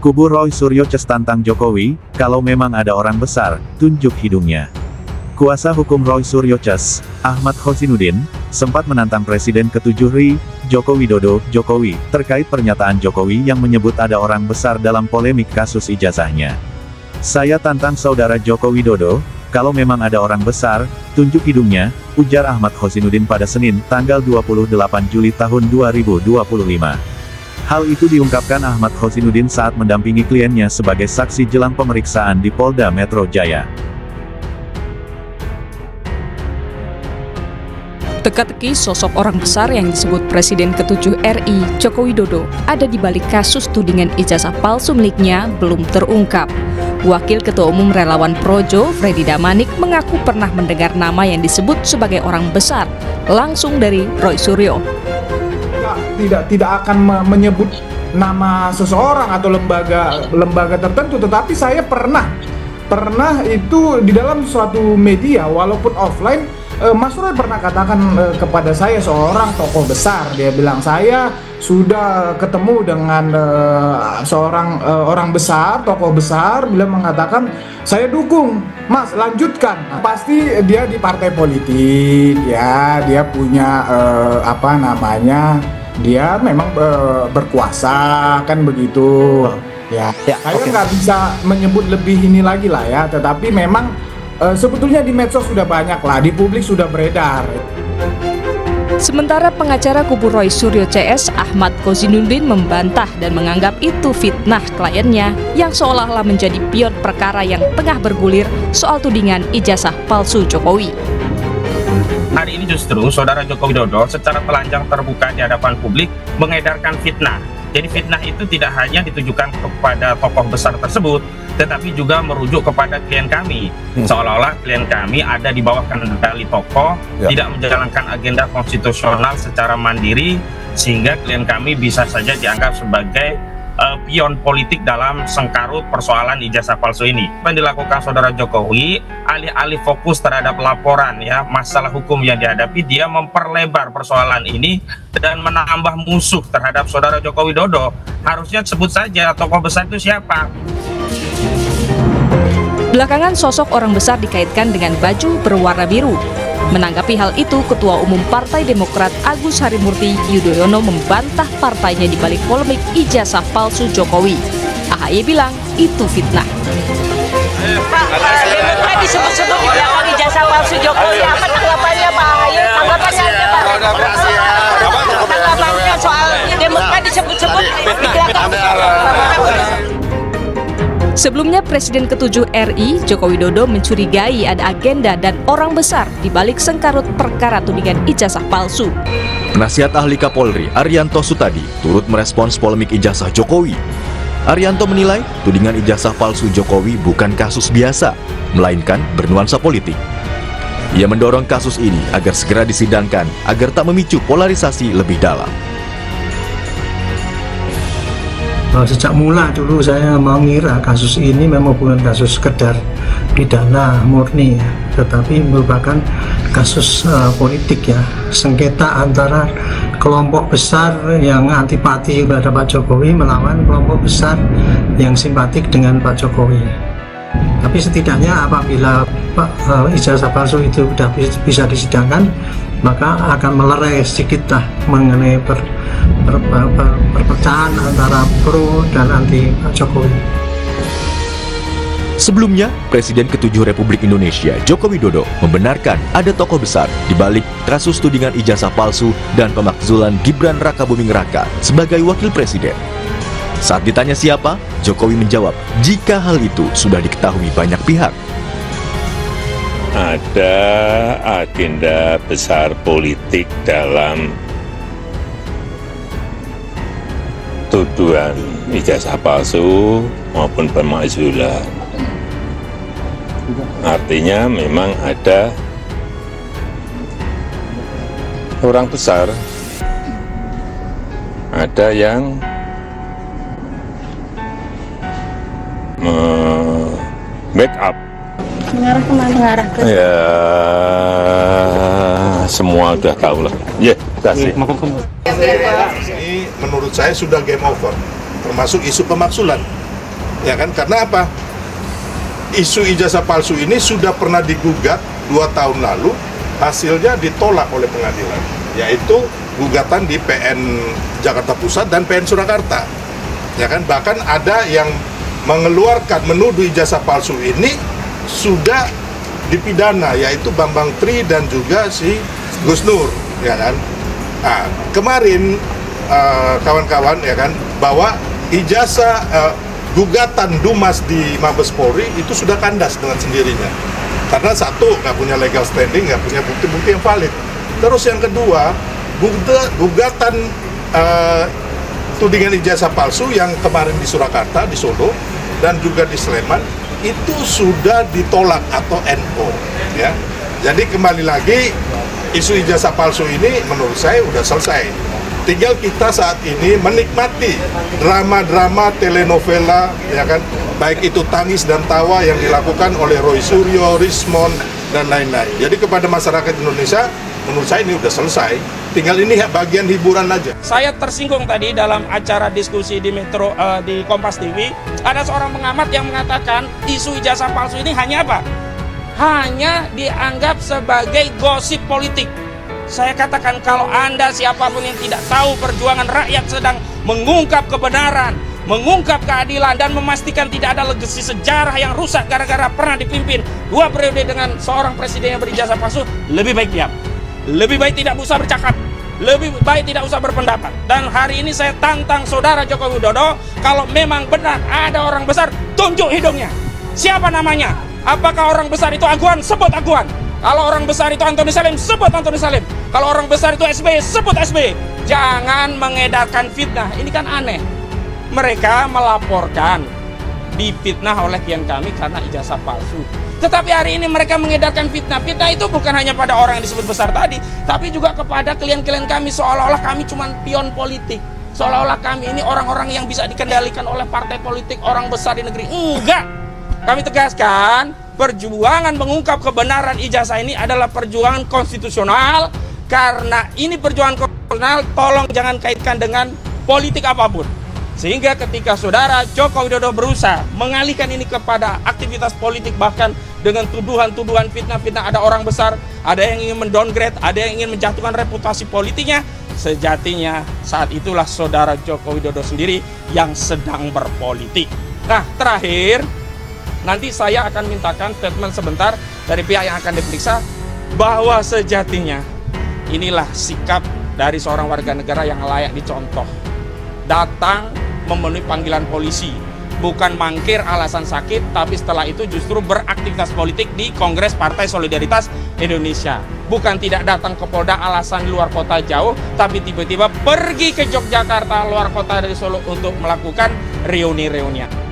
Kubu Roy Suryo tantang Jokowi, kalau memang ada orang besar, tunjuk hidungnya. Kuasa hukum Roy Suryo, Ahmad Khozinuddin, sempat menantang Presiden ke-7 RI, Joko Widodo, Jokowi, terkait pernyataan Jokowi yang menyebut ada orang besar dalam polemik kasus ijazahnya. Saya tantang Saudara Joko Widodo, kalau memang ada orang besar, tunjuk hidungnya, ujar Ahmad Khozinuddin pada Senin, tanggal 28 Juli tahun 2025. Hal itu diungkapkan Ahmad Khozinuddin saat mendampingi kliennya sebagai saksi jelang pemeriksaan di Polda Metro Jaya. Teka-teki sosok orang besar yang disebut Presiden ke-7 RI, Joko Widodo, ada di balik kasus tudingan ijazah palsu miliknya belum terungkap. Wakil Ketua Umum Relawan Projo, Freddy Damanik, mengaku pernah mendengar nama yang disebut sebagai orang besar, langsung dari Roy Suryo. Tidak akan menyebut nama seseorang atau lembaga tertentu, tetapi saya pernah itu di dalam suatu media walaupun offline. Mas Roy pernah katakan kepada saya, seorang tokoh besar, dia bilang saya sudah ketemu dengan seorang orang besar, tokoh besar, beliau mengatakan saya dukung Mas, lanjutkan. Pasti dia di partai politik ya, dia punya dia memang berkuasa kan begitu ya. Saya nggak bisa menyebut lebih ini lagi lah ya, tetapi memang sebetulnya di medsos sudah banyak lah, di publik sudah beredar. Sementara pengacara kubu Roy Suryo CS, Ahmad Khozinuddin, membantah dan menganggap itu fitnah kliennya yang seolah-olah menjadi pion perkara yang tengah bergulir soal tudingan ijazah palsu Jokowi. Hari ini justru Saudara Joko Widodo secara telanjang terbuka di hadapan publik mengedarkan fitnah. Jadi fitnah itu tidak hanya ditujukan kepada tokoh besar tersebut, tetapi juga merujuk kepada klien kami. Seolah-olah klien kami ada di bawah kendali tokoh, tidak menjalankan agenda konstitusional secara mandiri, sehingga klien kami bisa saja dianggap sebagai pion politik dalam sengkarut persoalan ijazah palsu ini. Apa yang dilakukan Saudara Jokowi, alih-alih fokus terhadap laporan ya masalah hukum yang dihadapi, dia memperlebar persoalan ini dan menambah musuh terhadap Saudara Joko Widodo. Harusnya sebut saja tokoh besar itu siapa. Belakangan sosok orang besar dikaitkan dengan baju berwarna biru. Menanggapi hal itu, Ketua Umum Partai Demokrat Agus Harimurti Yudhoyono membantah partainya di balik polemik ijazah palsu Jokowi. AHY bilang itu fitnah. Pak, Demokrat disebut-sebut di belakang ijazah palsu Jokowi. Apa tanggapannya Pak AHY? Tanggapannya aja Pak. Tanggapannya soal Demokrat disebut-sebut di belakang. Sebelumnya, Presiden ke-7 RI, Joko Widodo, mencurigai ada agenda dan orang besar di balik sengkarut perkara tudingan ijazah palsu. Penasihat Ahli Kapolri, Arianto Sutadi, turut merespons polemik ijazah Jokowi. Arianto menilai tudingan ijazah palsu Jokowi bukan kasus biasa, melainkan bernuansa politik. Ia mendorong kasus ini agar segera disidangkan, agar tak memicu polarisasi lebih dalam. Sejak mula dulu saya mengira kasus ini memang bukan kasus sekedar pidana murni ya, tetapi merupakan kasus politik ya, sengketa antara kelompok besar yang antipati kepada Pak Jokowi melawan kelompok besar yang simpatik dengan Pak Jokowi. Tapi setidaknya apabila ijazah palsu itu sudah bisa disidangkan, maka akan melerai sedikit lah mengenai perpecahan antara pro dan anti Pak Jokowi. Sebelumnya, Presiden ke-7 Republik Indonesia, Joko Widodo, membenarkan ada tokoh besar di balik kasus tudingan ijazah palsu dan pemakzulan Gibran Rakabuming Raka sebagai wakil presiden. Saat ditanya siapa, Jokowi menjawab jika hal itu sudah diketahui banyak pihak. Ada agenda besar politik dalam tuduhan ijazah palsu maupun pemakzulan. Artinya memang ada orang besar, ada yang backup. Mengarah kemana? Mengarah ke? Ya, semua udah tahu lah. Ya, kasih. Ini menurut saya sudah game over, termasuk isu pemakzulan. ya kan? Karena apa? Isu ijazah palsu ini sudah pernah digugat 2 tahun lalu, hasilnya ditolak oleh pengadilan, yaitu gugatan di PN Jakarta Pusat dan PN Surakarta, ya kan? Bahkan ada yang mengeluarkan menuduh ijazah palsu ini sudah dipidana, yaitu Bambang Tri dan juga si Gus Nur, ya kan? Nah, kemarin kawan-kawan, ya kan, bahwa ijazah gugatan Dumas di Mabes Polri itu sudah kandas dengan sendirinya. Karena satu, nggak punya legal standing, nggak punya bukti-bukti yang valid. Terus yang kedua, gugatan tudingan ijazah palsu yang kemarin di Surakarta, di Solo, dan juga di Sleman, itu sudah ditolak atau NO. Ya. Jadi kembali lagi, isu ijazah palsu ini menurut saya udah selesai. Tinggal kita saat ini menikmati drama-drama telenovela, ya kan, baik itu tangis dan tawa yang dilakukan oleh Roy Suryo, Rismond, dan lain-lain. Jadi kepada masyarakat Indonesia, menurut saya ini udah selesai. Tinggal ini bagian hiburan aja. Saya tersinggung tadi dalam acara diskusi di Metro di Kompas TV, ada seorang pengamat yang mengatakan isu ijazah palsu ini hanya apa? Hanya dianggap sebagai gosip politik. Saya katakan, kalau Anda siapapun yang tidak tahu perjuangan rakyat sedang mengungkap kebenaran, mengungkap keadilan, dan memastikan tidak ada legasi sejarah yang rusak gara-gara pernah dipimpin 2 periode dengan seorang presiden yang berijazah palsu, lebih baik diam. Lebih baik tidak usah bercakap, lebih baik tidak usah berpendapat. Dan hari ini saya tantang saudara Joko Widodo, kalau memang benar ada orang besar, tunjuk hidungnya. Siapa namanya? Apakah orang besar itu Aguan? Sebut Aguan. Kalau orang besar itu Antoni Salim, sebut Antoni Salim. Kalau orang besar itu SBY, sebut SBY. Jangan mengedarkan fitnah. Ini kan aneh. Mereka melaporkan difitnah oleh klien kami karena ijazah palsu. Tetapi hari ini mereka mengedarkan fitnah. Fitnah itu bukan hanya pada orang yang disebut besar tadi, tapi juga kepada klien-klien kami, seolah-olah kami cuma pion politik. Seolah-olah kami ini orang-orang yang bisa dikendalikan oleh partai politik, orang besar di negeri. Enggak. Kami tegaskan, perjuangan mengungkap kebenaran ijazah ini adalah perjuangan konstitusional. Karena ini perjuangan konstitusional, tolong jangan kaitkan dengan politik apapun. Sehingga ketika saudara Joko Widodo berusaha mengalihkan ini kepada aktivitas politik, bahkan dengan tuduhan-tuduhan fitnah-fitnah, ada orang besar, ada yang ingin mendowngrade, ada yang ingin menjatuhkan reputasi politiknya, sejatinya saat itulah saudara Joko Widodo sendiri yang sedang berpolitik. Nah, terakhir, nanti saya akan mintakan statement sebentar dari pihak yang akan diperiksa, bahwa sejatinya inilah sikap dari seorang warga negara yang layak dicontoh. Datang memenuhi panggilan polisi, bukan mangkir alasan sakit, tapi setelah itu justru beraktivitas politik di Kongres Partai Solidaritas Indonesia. Bukan tidak datang ke Polda alasan luar kota jauh, tapi tiba-tiba pergi ke Yogyakarta, luar kota dari Solo, untuk melakukan reuni-reunian.